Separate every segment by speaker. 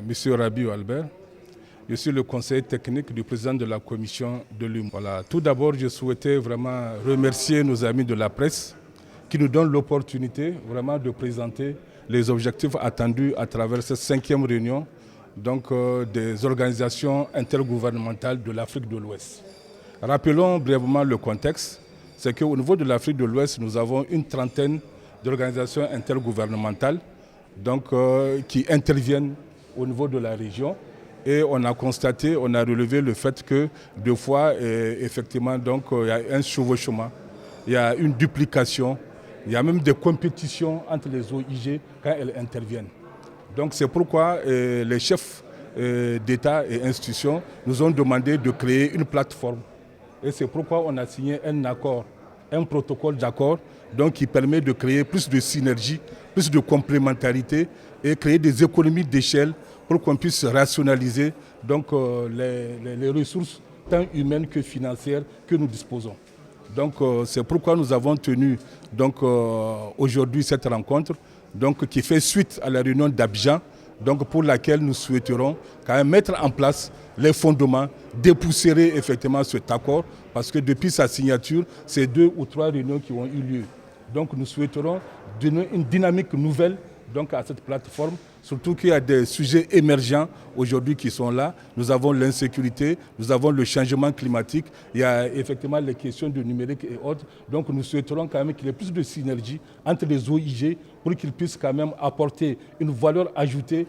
Speaker 1: Monsieur Rabiou Albert, je suis le conseiller technique du président de la commission de l'UMOA. Voilà. Tout d'abord, je souhaitais vraiment remercier nos amis de la presse qui nous donnent l'opportunité vraiment de présenter les objectifs attendus à travers cette 5e réunion des organisations intergouvernementales de l'Afrique de l'Ouest. Rappelons brièvement le contexte, c'est qu'au niveau de l'Afrique de l'Ouest, nous avons une trentaine d'organisations intergouvernementales qui interviennent au niveau de la région. Et on a constaté, on a relevé le fait que deux fois, effectivement, il y a un chevauchement, il y a une duplication, il y a même des compétitions entre les OIG quand elles interviennent. Donc c'est pourquoi les chefs d'État et institutions nous ont demandé de créer une plateforme. Et c'est pourquoi on a signé un protocole d'accord qui permet de créer plus de synergie, plus de complémentarité et créer des économies d'échelle pour qu'on puisse rationaliser les ressources tant humaines que financières que nous disposons. C'est pourquoi nous avons tenu aujourd'hui cette rencontre qui fait suite à la réunion d'Abidjan pour laquelle nous souhaiterons quand même mettre en place les fondements, dépoussiérer effectivement cet accord parce que depuis sa signature, c'est 2 ou 3 réunions qui ont eu lieu. Donc nous souhaiterons donner une dynamique nouvelle à cette plateforme, surtout qu'il y a des sujets émergents aujourd'hui qui sont là. Nous avons l'insécurité, nous avons le changement climatique, il y a effectivement les questions du numérique et autres. Donc nous souhaiterons quand même qu'il y ait plus de synergie entre les OIG pour qu'ils puissent quand même apporter une valeur ajoutée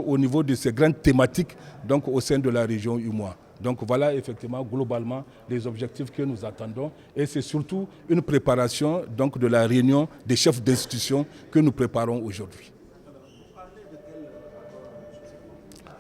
Speaker 1: au niveau de ces grandes thématiques au sein de la région UMOA. Donc voilà effectivement globalement les objectifs que nous attendons et c'est surtout une préparation de la réunion des chefs d'institution que nous préparons aujourd'hui.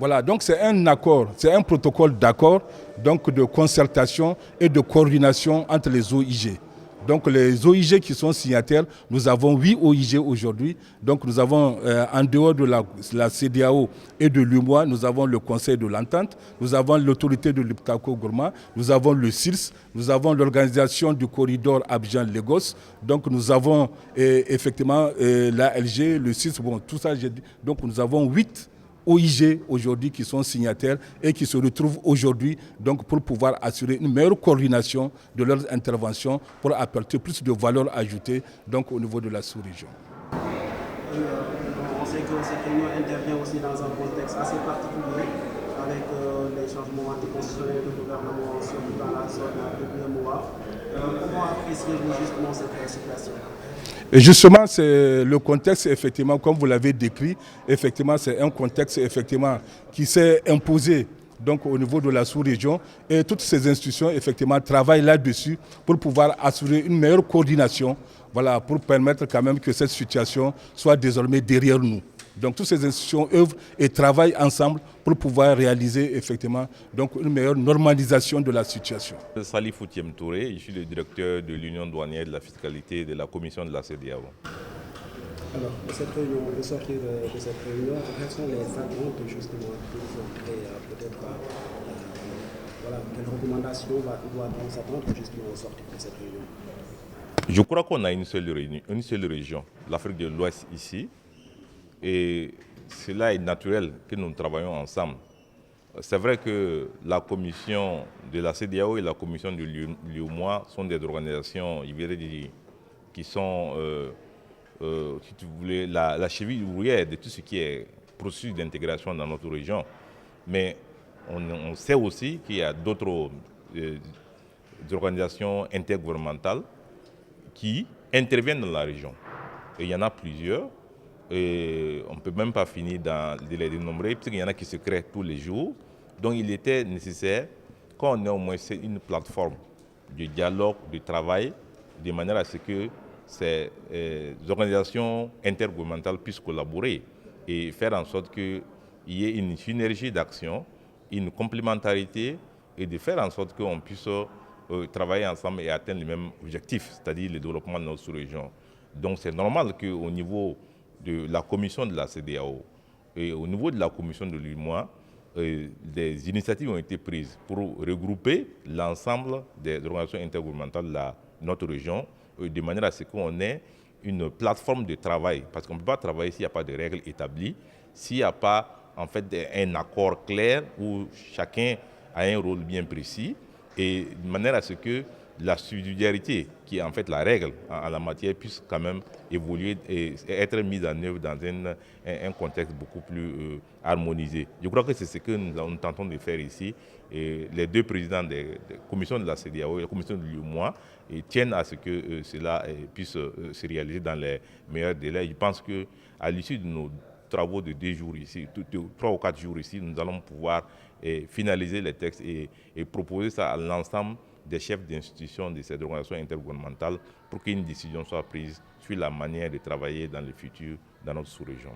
Speaker 1: Voilà, donc c'est un accord, c'est un protocole d'accord de concertation et de coordination entre les OIG. Donc les OIG qui sont signataires, nous avons 8 OIG aujourd'hui. Donc nous avons en dehors de la CEDEAO et de l'UMOA, nous avons le Conseil de l'Entente, nous avons l'autorité de l'Iptako-Gourma, nous avons le CIRS, nous avons l'organisation du corridor Abidjan-Lagos, donc nous avons effectivement l'ALG, le CIRS, bon tout ça, donc nous avons 8 OIG aujourd'hui qui sont signataires et qui se retrouvent aujourd'hui pour pouvoir assurer une meilleure coordination de leurs interventions pour apporter plus de valeur ajoutée au niveau de la sous-région.
Speaker 2: On sait que cette réunion intervient aussi dans un contexte assez particulier avec les changements anticonstitutionnels du gouvernement, surtout dans la zone de l'UMOA. Comment appréciez-vous justement cette situation ?
Speaker 1: Et justement, c'est le contexte, effectivement, comme vous l'avez décrit, effectivement, c'est un contexte effectivement, qui s'est imposé au niveau de la sous-région et toutes ces institutions effectivement, travaillent là-dessus pour pouvoir assurer une meilleure coordination pour permettre quand même que cette situation soit désormais derrière nous. Donc toutes ces institutions œuvrent et travaillent ensemble pour pouvoir réaliser effectivement une meilleure normalisation de la situation.
Speaker 3: Salif Outiem Touré, je suis le directeur de l'Union douanière de la fiscalité de la commission de la CEDEAO.
Speaker 2: Alors, de sortir de cette réunion, quelles sont les attentes justement que vous voudrez peut-être quelles recommandations doit-on s'attendre justement au sortir de cette réunion?
Speaker 3: Je crois qu'on a une seule région, l'Afrique de l'Ouest ici. Et cela est naturel que nous travaillons ensemble. C'est vrai que la commission de la CEDEAO et la commission de l'UMOA sont des organisations, qui sont, si tu voulais, la cheville ouvrière de tout ce qui est processus d'intégration dans notre région. Mais on sait aussi qu'il y a d'autres organisations intergouvernementales qui interviennent dans la région. Et il y en a plusieurs. Et on ne peut même pas finir de les dénombrer, puisqu'il y en a qui se créent tous les jours. Donc il était nécessaire qu'on ait au moins une plateforme de dialogue, de travail, de manière à ce que ces organisations intergouvernementales puissent collaborer et faire en sorte qu'il y ait une synergie d'action, une complémentarité et de faire en sorte qu'on puisse travailler ensemble et atteindre les mêmes objectifs, c'est-à-dire le développement de notre sous-région. Donc c'est normal qu'au niveau de la commission de la CEDEAO et au niveau de la commission de l'UMOA, des initiatives ont été prises pour regrouper l'ensemble des organisations intergouvernementales de notre région de manière à ce qu'on ait une plateforme de travail. Parce qu'on ne peut pas travailler s'il n'y a pas de règles établies, s'il n'y a pas en fait un accord clair où chacun a un rôle bien précis et de manière à ce que la subsidiarité, qui est en fait la règle en la matière, puisse quand même évoluer et être mise en œuvre dans un contexte beaucoup plus harmonisé. Je crois que c'est ce que nous tentons de faire ici. Et les deux présidents des commissions de la CEDEAO et la commission de l'UEMOA tiennent à ce que cela puisse se réaliser dans les meilleurs délais. Je pense qu'à l'issue de nos travaux de 2 jours ici, 3 ou 4 jours ici, nous allons pouvoir finaliser les textes et proposer ça à l'ensemble des chefs d'institutions de ces organisations intergouvernementales pour qu'une décision soit prise sur la manière de travailler dans le futur dans notre sous-région.